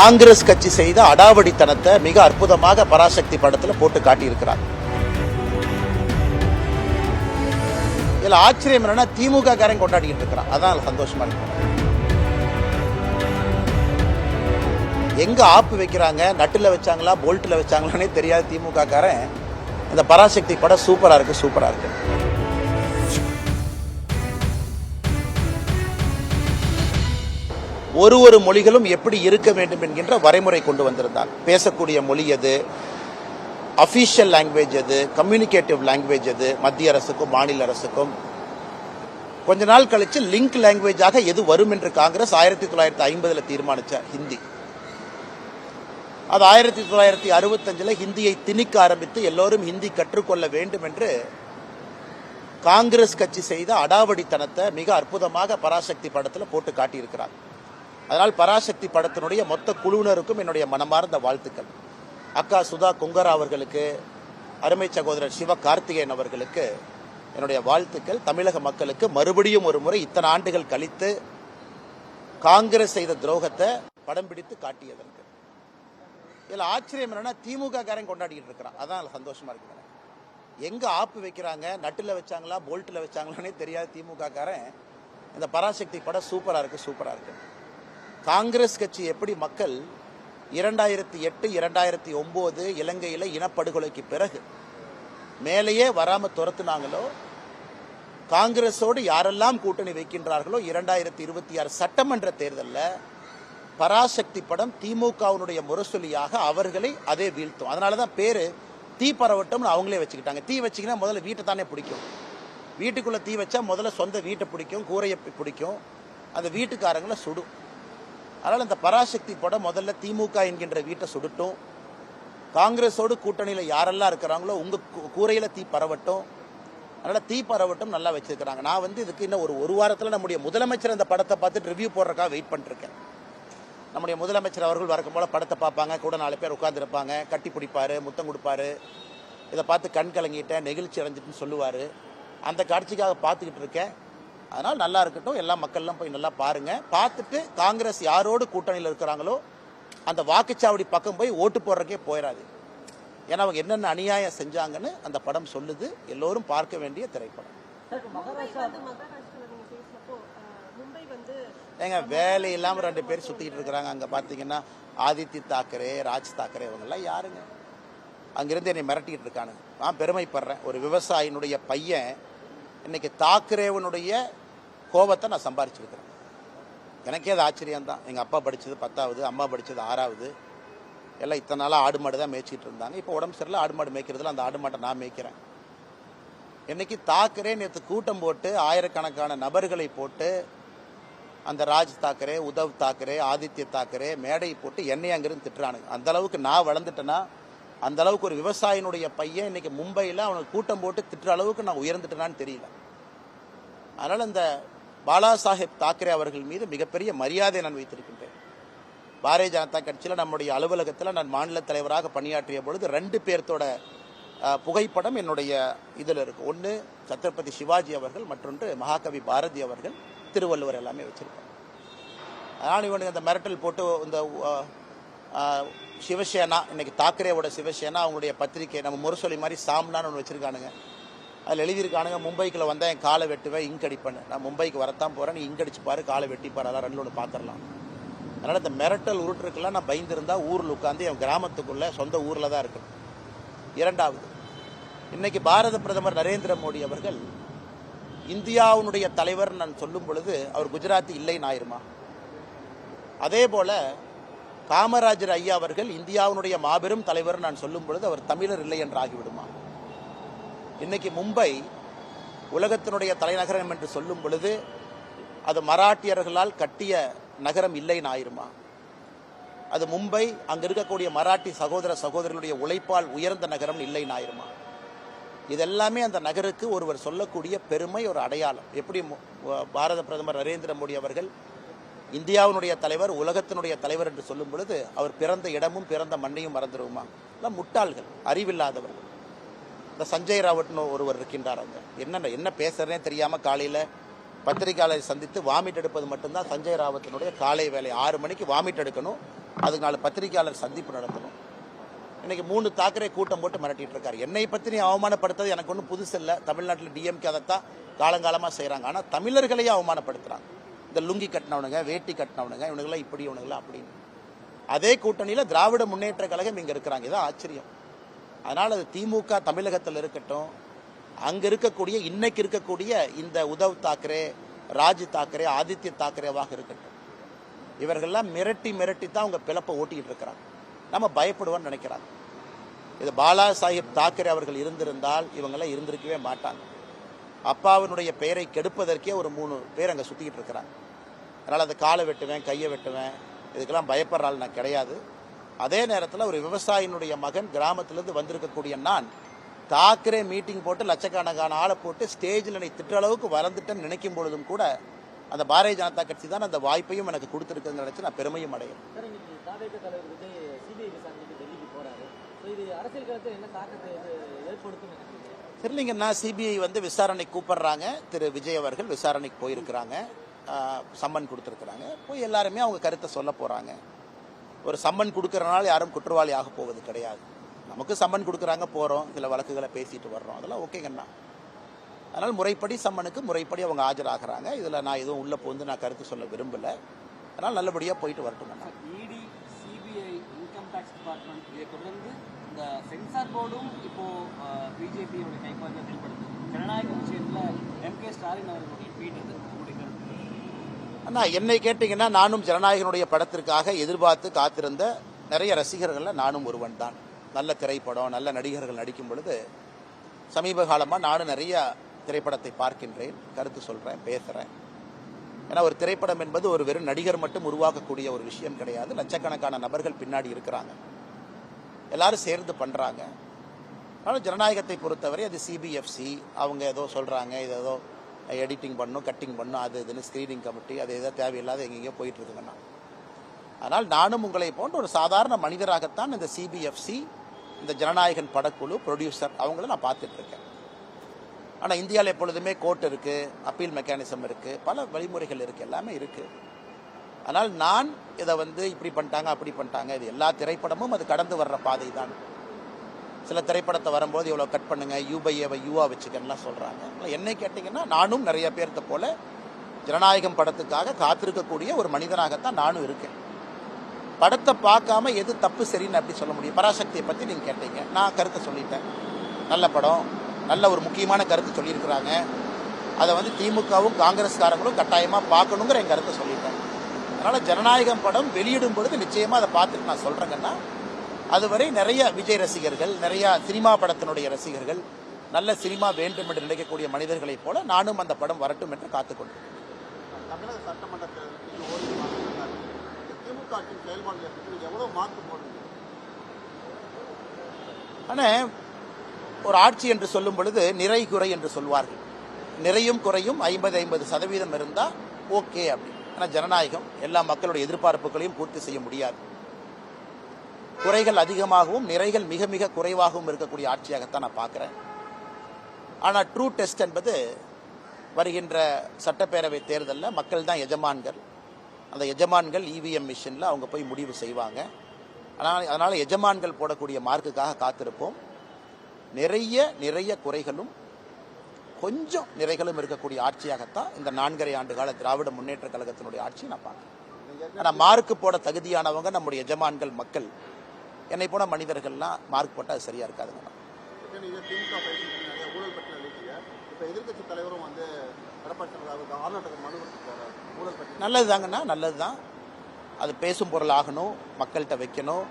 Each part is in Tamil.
காங்கிரஸ் கட்சி செய்த அடாவடித்தனத்தை மிக அற்புதமாக பராசக்தி படத்துல போட்டு காட்டியிருக்கிறார். இதுல ஆச்சரியம் என்னன்னா திமுக காரன் கொண்டாடிட்டு இருக்கிறான். அதான் சந்தோஷமா இருக்கு. எங்க ஆப்பு வைக்கிறாங்க, நட்டுல வச்சாங்களா போல்ட்ல வச்சாங்களானே தெரியாது திமுக காரன். இந்த பராசக்தி படம் சூப்பரா இருக்கு, சூப்பரா இருக்கு. ஒரு மொழிகளும் எப்படி இருக்க வேண்டும் என்கின்ற வரைமுறை கொண்டு வந்திருந்தார். பேசக்கூடிய மொழி எது, அபிஷியல் லாங்குவேஜ் எது, கம்யூனிகேட்டிவ் லாங்குவேஜ் எது, மத்திய அரசுக்கும் மாநில அரசுக்கும். கொஞ்ச நாள் கழிச்சு லிங்க் லாங்குவேஜாக எது வரும் என்று காங்கிரஸ் 1950 தீர்மானிச்ச ஹிந்தி. அது 1965 ஹிந்தியை திணிக்க ஆரம்பித்து எல்லோரும் ஹிந்தி கற்றுக்கொள்ள வேண்டும் என்று காங்கிரஸ் கட்சி செய்த அடாவடித்தனத்தை மிக அற்புதமாக பராசக்தி படத்தில் போட்டு காட்டியிருக்கிறார். அதனால் பராசக்தி படத்தினுடைய மொத்த குழுவினருக்கும் என்னுடைய மனமார்ந்த வாழ்த்துக்கள். அக்கா சுதா கொங்கரா அவர்களுக்கு, அருமை சகோதரர் சிவ கார்த்திகேயன் அவர்களுக்கு என்னுடைய வாழ்த்துக்கள். தமிழக மக்களுக்கு மறுபடியும் ஒரு முறை இத்தனை ஆண்டுகள் கழித்து காங்கிரஸ் செய்த துரோகத்தை படம் பிடித்து காட்டியதற்கு. இதுல ஆச்சரியம் என்னன்னா திமுக காரன் கொண்டாடிட்டு இருக்கிறான். அதான் சந்தோஷமா இருக்கு. எங்க ஆப்பு வைக்கிறாங்க, நட்டுல வச்சாங்களா போல்ட்ல வச்சாங்களானே தெரியாது திமுக காரன். இந்த பராசக்தி படம் சூப்பரா இருக்கு, சூப்பரா இருக்கு. காங்கிரஸ் கட்சி எப்படி மக்கள் 2008 2009 இலங்கையில் இனப்படுகொலைக்கு பிறகு மேலேயே வராம துரத்துனாங்களோ, காங்கிரஸோடு யாரெல்லாம் கூட்டணி வைக்கின்றார்களோ 2026 சட்டமன்ற தேர்தலில் பராசக்தி படம் திமுகவினுடைய முரசொலியாக அவர்களை அதே வீழ்த்தும். அதனாலதான் பேரு தீ பரவட்டம்னு அவங்களே வச்சுக்கிட்டாங்க. தீ வச்சிங்கன்னா முதல்ல வீட்டை தானே பிடிக்கும். வீட்டுக்குள்ள தீ வச்சா முதல்ல சொந்த வீட்டை பிடிக்கும், கூரையை பிடிக்கும், அந்த வீட்டுக்காரங்களை சுடும். அதனால் இந்த பராசக்தி படம் முதல்ல திமுக என்கின்ற வீட்டை சுடட்டும், காங்கிரஸோடு கூட்டணியில் யாரெல்லாம் இருக்கிறாங்களோ உங்க கூரையில தீ பரவட்டும். அதனால தீ பரவட்டும் நல்லா வச்சிருக்கிறாங்க. நான் இதுக்கு இன்னும் ஒரு வாரத்தில் நம்முடைய முதலமைச்சர் இந்த படத்தை பார்த்துட்டு ரிவ்யூ போடுறதுக்காக வெயிட் பண்ணிருக்கேன். நம்முடைய முதலமைச்சர் அவர்கள் வரக்கும் போல படத்தை பார்ப்பாங்க, கூட 4 பேர் உட்கார்ந்துருப்பாங்க, கட்டி பிடிப்பாரு, முத்தம் கொடுப்பாரு, இதை பார்த்து கண் கலங்கிட்டேன், நெகிழ்ச்சி அடைஞ்சிட்டுன்னு சொல்லுவார். அந்த காட்சிக்காக பார்த்துக்கிட்டு இருக்கேன். அதனால் நல்லா இருக்கட்டும், எல்லா மக்கள்லாம் போய் நல்லா பாருங்க. பார்த்துட்டு காங்கிரஸ் யாரோடு கூட்டணியில் இருக்கிறாங்களோ அந்த வாக்குச்சாவடி பக்கம் போய் ஓட்டு போடுறதுக்கே போயிடாது. ஏன்னா அவங்க என்னென்ன அநியாயம் செஞ்சாங்கன்னு அந்த படம் சொல்லுது. எல்லோரும் பார்க்க வேண்டிய திரைப்படம். ஏங்க வேலை இல்லாமல் 2 பேர் சுத்திக்கிட்டு இருக்கிறாங்க. அங்கே பார்த்தீங்கன்னா ஆதித்ய தாக்கரே, ராஜ் தாக்கரே, இவங்கெல்லாம் யாருங்க? அங்கிருந்து என்னை மிரட்டிக்கிட்டு இருக்கானுங்க. நான் பெருமைப்படுறேன். ஒரு விவசாயினுடைய பையன் இன்னைக்கு தாக்கரேவனுடைய கோபத்தை நான் சம்பாரிச்சிருக்கிறேன். எனக்கே அது ஆச்சரியம்தான். எங்கள் அப்பா படித்தது 10வது, அம்மா படித்தது 6வது. எல்லாம் இத்தனை நாளாக ஆடு மாடு தான் மேய்ச்சிட்டு இருந்தாங்க. இப்போ உடம்பு சரியில்லை, ஆடு மாடு மேய்க்கிறதுல அந்த ஆடு மாட்டை நான் மேய்க்கிறேன். இன்னைக்கு தாக்கரே நேற்று கூட்டம் போட்டு ஆயிரக்கணக்கான நபர்களை போட்டு அந்த ராஜ் தாக்கரே, உத்தவ் தாக்கரே, ஆதித்ய தாக்கரே மேடை போட்டு என்னை அங்கிருந்து திட்டுறானுங்க. அந்த அளவுக்கு நான் வளர்ந்துட்டேன்னா, அந்த அளவுக்கு ஒரு விவசாயினுடைய பையன் இன்னைக்கு மும்பையில் அவனுக்கு கூட்டம் போட்டு திட்டுற அளவுக்கு நான் உயர்ந்துட்டேனான்னு தெரியல. அதனால் இந்த பாலா சாஹேப் தாக்கரே அவர்கள் மீது மிகப்பெரிய மரியாதை நான் வைத்திருக்கின்றேன். பாரதிய ஜனதா கட்சியில் நம்முடைய அலுவலகத்தில் நான் மாநில தலைவராக பணியாற்றிய பொழுது 2 பேர்த்தோட புகைப்படம் என்னுடைய இதில் இருக்கு. ஒன்று சத்ரபதி சிவாஜி அவர்கள், மற்றொன்று மகாகவி பாரதி அவர்கள், திருவள்ளுவர் எல்லாமே வச்சிருக்கேன். அதனால் இவனுக்கு அந்த மிரட்டல் போட்டு இந்த சிவசேனா, இன்னைக்கு தாக்கரேவோட சிவசேனா அவங்களுடைய பத்திரிகை நம்ம முரசொலி மாதிரி சாம்னான்னு ஒன்று வச்சிருக்கானுங்க. அதில் எழுதியிருக்கானுங்க, மும்பைக்குள்ள வந்தால் என் காலை வெட்டுவேன், இங்க் அடிப்பேன். நான் மும்பைக்கு வரத்தான் போகிறேன், நீ இங்க் அடிச்சு பாரு, காலை வெட்டிப்பாரு, அதெல்லாம் 2 ஒன்று பார்த்துடலாம். அதனால் இந்த மிரட்டல் உருட்டுருக்கெல்லாம் நான் பயந்துருந்தா ஊரில் உட்காந்து என் கிராமத்துக்குள்ள சொந்த ஊரில் தான் இருக்கணும். 2வது, இன்னைக்கு பாரத பிரதமர் நரேந்திர மோடி அவர்கள் இந்தியாவுடைய தலைவர் நான் சொல்லும் பொழுது அவர் குஜராத்தி இல்லைன்னு ஆயிருமா? அதே போல காமராஜர் ஐயா அவர்கள் இந்தியாவுடைய மாபெரும் தலைவர் நான் சொல்லும் பொழுது அவர் தமிழர் இல்லை என்று ஆகிவிடுமா? இன்னைக்கு மும்பை உலகத்தினுடைய தலைநகரம் என்று சொல்லும் பொழுது அது மராட்டியர்களால் கட்டிய நகரம் இல்லைன்னு ஆயிருமா? அது மும்பை அங்க இருக்கக்கூடிய மராட்டி சகோதர சகோதரர்களுடைய உழைப்பால் உயர்ந்த நகரம் இல்லைன்னு ஆயிருமா? இதெல்லாமே அந்த நகருக்கு ஒருவர் சொல்லக்கூடிய பெருமை, ஒரு அடையாளம். எப்படி பாரத பிரதமர் நரேந்திர மோடி அவர்கள் இந்தியாவினுடைய தலைவர், உலகத்தினுடைய தலைவர் என்று சொல்லும் பொழுது அவர் பிறந்த இடமும் பிறந்த மண்ணையும் மறந்துடுவோமா? எல்லாம் முட்டாள்கள், அறிவில்லாதவர்கள். இந்த சஞ்சய் ராவட்னு ஒருவர் இருக்கின்றார். அங்கே என்ன பேசுறதே தெரியாம காலையில் பத்திரிகையாளரை சந்தித்து வாமிட் எடுப்பது மட்டும்தான் சஞ்சய் ராவத்தினுடைய காலை வேலை. 6 மணிக்கு வாமிட் எடுக்கணும், அதுக்கு 4 பத்திரிகையாளர் சந்திப்பு நடத்தணும். இன்னைக்கு 3 தாக்கரே கூட்டம் போட்டு மிரட்டிட்டு இருக்காரு. என்னை பற்றி நீ அவமானப்படுத்துறது எனக்கு ஒன்றும் புதுசு இல்லை. தமிழ்நாட்டில் டிஎம்கே அதைத்தான் காலங்காலமாக செய்கிறாங்க. ஆனால் தமிழர்களையே அவமானப்படுத்துகிறாங்க. இந்த லுங்கி கட்டினவனுங்க, வேட்டி கட்டினவனுங்க, இவனுங்களாம் இப்படி, இவனுங்களாம் அப்படின்னு. அதே கூட்டணியில் திராவிட முன்னேற்ற கழகம் இங்கே இருக்கிறாங்க. இதான் ஆச்சரியம். அதனால் அது திமுக தமிழகத்தில் இருக்கட்டும், அங்கே இருக்கக்கூடிய இன்னைக்கு இருக்கக்கூடிய இந்த உத்தவ் தாக்கரே, ராஜ் தாக்கரே, ஆதித்ய தாக்கரேவாக இருக்கட்டும், இவர்கள்லாம் மிரட்டி மிரட்டி தான் அவங்க பிளப்பை ஓட்டிக்கிட்டு இருக்கிறாங்க. நம்ம பயப்படுவோம்னு நினைக்கிறாங்க. இது பாலா சாஹிப் தாக்கரே அவர்கள் இருந்திருந்தால் இவங்கெல்லாம் இருந்திருக்கவே மாட்டாங்க. அப்பாவினுடைய பெயரை கெடுப்பதற்கே ஒரு 3 பேர் அங்கே சுற்றிக்கிட்டு இருக்கிறாங்க. அதனால் அதை காலை வெட்டுவேன், கையை வெட்டுவேன், இதுக்கெல்லாம் பயப்படுற ஆள் நான் கிடையாது. அதே நேரத்தில் ஒரு விவசாயினுடைய மகன் கிராமத்திலேருந்து வந்திருக்கக்கூடிய நான் தாக்கரே மீட்டிங் போட்டு லட்சக்கணக்கான ஆளை போட்டு ஸ்டேஜில் என்னை திட்ட அளவுக்கு வளர்ந்துட்டேன்னு நினைக்கும் பொழுதும் கூட அந்த பாரதிய ஜனதா கட்சி தான் அந்த வாய்ப்பையும் எனக்கு கொடுத்துருக்குன்னு நினைச்சு நான் பெருமையும் அடையும். தெரியலீங்கன்னா சிபிஐ வந்து விசாரணை கூப்பிடுறாங்க. திரு விஜய் அவர்கள் விசாரணைக்கு போயிருக்கிறாங்க, சம்மன் கொடுத்துருக்குறாங்க. போய் எல்லாருமே அவங்க கருத்தை சொல்ல போகிறாங்க. ஒரு சம்மன் கொடுக்கறனால யாரும் குற்றவாளி ஆக போவது கிடையாது. நமக்கு சம்மன் கொடுக்குறாங்க, போகிறோம், சில வழக்குகளை பேசிட்டு வர்றோம், அதெல்லாம் ஓகேங்கண்ணா. அதனால் முறைப்படி சம்மனுக்கு முறைப்படி அவங்க ஆஜராகிறாங்க. இதில் நான் எதுவும் உள்ளே போந்து நான் கருத்து சொல்ல விரும்பலை. அதனால் நல்லபடியாக போயிட்டு வரட்டுங்கண்ணா. இடி, சிபிஐ, இன்கம் டேக்ஸ் டிபார்ட்மெண்ட் இதை தொடர்ந்து இந்த சென்சார் போர்டும் இப்போ பிஜேபியோட கைப்பாக செயல்படுது. ஜனநாயக விஷயத்தில் எம்.கே. ஸ்டாலின் அவர்களுடைய ட்வீட் அது அண்ணா, என்னை கேட்டிங்கன்னா நானும் ஜனநாயகனுடைய படத்திற்காக எதிர்பார்த்து காத்திருந்த நிறைய ரசிகர்களில் நானும் ஒருவன் தான். நல்ல திரைப்படம், நல்ல நடிகர்கள் நடிக்கும் பொழுது சமீப காலமாக நானும் நிறைய திரைப்படத்தை பார்க்கின்றேன், கருத்து சொல்கிறேன், பேசுகிறேன். ஏன்னா ஒரு திரைப்படம் என்பது ஒரு வெறும் நடிகர் மட்டும் உருவாக்கக்கூடிய ஒரு விஷயம் கிடையாது. லட்சக்கணக்கான நபர்கள் பின்னாடி இருக்கிறாங்க, எல்லாரும் சேர்ந்து பண்ணுறாங்க. ஆனால் ஜனநாயகத்தை பொறுத்தவரை அது சிபிஎஃப்சி அவங்க ஏதோ சொல்கிறாங்க, இது ஏதோ எடிட்டிங் பண்ணும், கட்டிங் பண்ணும், அது இதுன்னு ஸ்க்ரீனிங் கமிட்டி, அது ஏதோ தேவையில்லாத எங்கெங்கேயோ போயிட்டு இருக்குங்கண்ணா. அதனால் நானும் உங்களை போன்ற ஒரு சாதாரண மனிதராகத்தான் இந்த சிபிஎஃப்சி, இந்த ஜனநாயகன் படக்குழு, ப்ரொடியூசர் அவங்கள நான் பார்த்துட்டு இருக்கேன். ஆனால் இந்தியாவில் எப்பொழுதுமே கோர்ட் இருக்குது, அப்பீல் மெக்கானிசம் இருக்குது, பல வழிமுறைகள் இருக்குது, எல்லாமே இருக்குது. ஆனால் நான் இதை வந்து இப்படி பண்ணிட்டாங்க, அப்படி பண்ணிட்டாங்க, இது எல்லா திரைப்படமும் அது கடந்து வர்ற பாதை தான். சில திரைப்படத்தை வரும்போது இவ்வளோ கட் பண்ணுங்க, யூபைஏவை யூவா வச்சுக்கன்னா சொல்கிறாங்க. என்னை கேட்டிங்கன்னா நானும் நிறைய பேர்த்த போல ஜனநாயகம் படத்துக்காக காத்திருக்கக்கூடிய ஒரு மனிதனாகத்தான் நானும் இருக்கேன். படத்தை பார்க்காம எது தப்பு சரின்னு அப்படி சொல்ல முடியும். பராசக்தியை பற்றி நீங்கள் கேட்டீங்க, நான் கருத்தை சொல்லிட்டேன். நல்ல படம், நல்ல ஒரு முக்கியமான கருத்து சொல்லியிருக்கிறாங்க. அதை வந்து திமுகவும் காங்கிரஸ்காரங்களும் கட்டாயமாக பார்க்கணுங்கிற என் கருத்தை சொல்லிட்டேன். அதனால் ஜனநாயகம் படம் வெளியிடும் பொழுது நிச்சயமாக அதை பார்த்துட்டு நான் சொல்கிறேங்கன்னா, அதுவரை நிறைய விஜய் ரசிகர்கள், நிறைய சினிமா படத்தினுடைய ரசிகர்கள், நல்ல சினிமா வேண்டும் என்று நினைக்கக்கூடிய மனிதர்களைப் போல நானும் அந்த படம் வரட்டும் என்று காத்துக்கொண்டேன். தமிழக சட்டமன்றத்தில் திமுக செயல்பாடுகள் எவ்வளவு மாற்றம் போடுது? ஆனால் ஒரு ஆட்சி என்று சொல்லும் பொழுது நிறை குறை என்று சொல்வார்கள். நிறையும் குறையும் 50-50% இருந்தால் ஓகே அப்படி. ஆனால் ஜனநாயகம் எல்லா மக்களுடைய எதிர்பார்ப்புகளையும் பூர்த்தி செய்ய முடியாது. குறைகள் அதிகமாகவும் நிறைகள் மிக மிக குறைவாகவும் இருக்கக்கூடிய ஆட்சியாகத்தான் நான் பார்க்குறேன். ஆனால் ட்ரூ டெஸ்ட் என்பது வருகின்ற சட்டப்பேரவை தேர்தலில் மக்கள் தான் எஜமான்கள். அந்த எஜமான்கள் இவிஎம் மிஷினில் அவங்க போய் முடிவு செய்வாங்க. அதனால் எஜமான்கள் போடக்கூடிய மார்க்குக்காக காத்திருப்போம். நிறைய குறைகளும் கொஞ்சம் நிறைகளும் இருக்கக்கூடிய ஆட்சியாகத்தான் இந்த 4.5 ஆண்டு கால திராவிட முன்னேற்ற கழகத்தினுடைய ஆட்சி நான் பார்க்குறேன். ஆனால் மார்க்கு போட தகுதியானவங்க நம்முடைய எஜமான்கள் மக்கள். என்னை போன மனிதர்கள்லாம் மார்க் போட்டால் அது சரியா இருக்காதுங்க. நல்லது தாங்கண்ணா, நல்லது தான். அது பேசும் பொருள் ஆகணும், மக்கள்கிட்ட வைக்கணும்.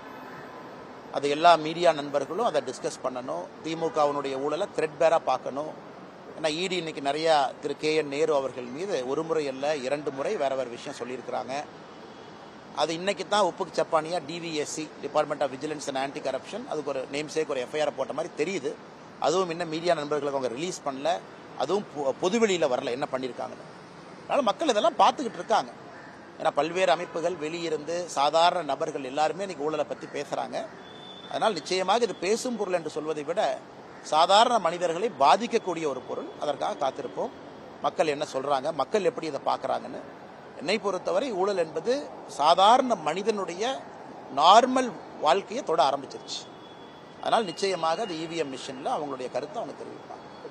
அது எல்லா மீடியா நண்பர்களும் அதை டிஸ்கஸ் பண்ணணும். திமுகவினுடைய ஊழலை த்ரெட்பேராக பார்க்கணும். ஏன்னா இடி இன்னைக்கு நிறையா திரு KN நேரு அவர்கள் மீது ஒரு முறை அல்ல 2 முறை வேறு விஷயம் சொல்லியிருக்கிறாங்க. அது இன்னைக்கு தான் உப்புக்கு சப்பானியா DVSC, department of vigilance and anti corruption, அதுக்கு ஒரு நேம் சேக் ஒரு FIR போட்ட மாதிரி தெரியுது. அதுவும் இன்னும் மீடியா நண்பர்களுக்கு அவங்க ரிலீஸ் பண்ணல, அதுவும் பொதுவெளியில் வரல என்ன பண்ணியிருக்காங்கன்னு. அதனால் மக்கள் இதெல்லாம் பார்த்துக்கிட்டு இருக்காங்க. ஏன்னா பல்வேறு அமைப்புகள் வெளியிருந்து சாதாரண நபர்கள் எல்லாருமே இன்னைக்கு ஊழலை பற்றி பேசுகிறாங்க. அதனால் நிச்சயமாக இது பேசும் பொருள் என்று சொல்வதை விட சாதாரண மனிதர்களை பாதிக்கக்கூடிய ஒரு பொருள். அதற்காக காத்திருப்போம். மக்கள் என்ன சொல்கிறாங்க, மக்கள் எப்படி இதை பார்க்குறாங்கன்னு. என்னை பொறுத்தவரை ஊழல் என்பது சாதாரண மனிதனுடைய நார்மல் வாழ்க்கையை தொட ஆரம்பிச்சிருச்சு. அதனால் நிச்சயமாக அது இவிஎம் மிஷினில் அவங்களுடைய கருத்தை அவங்க தெரிவிப்பாங்க.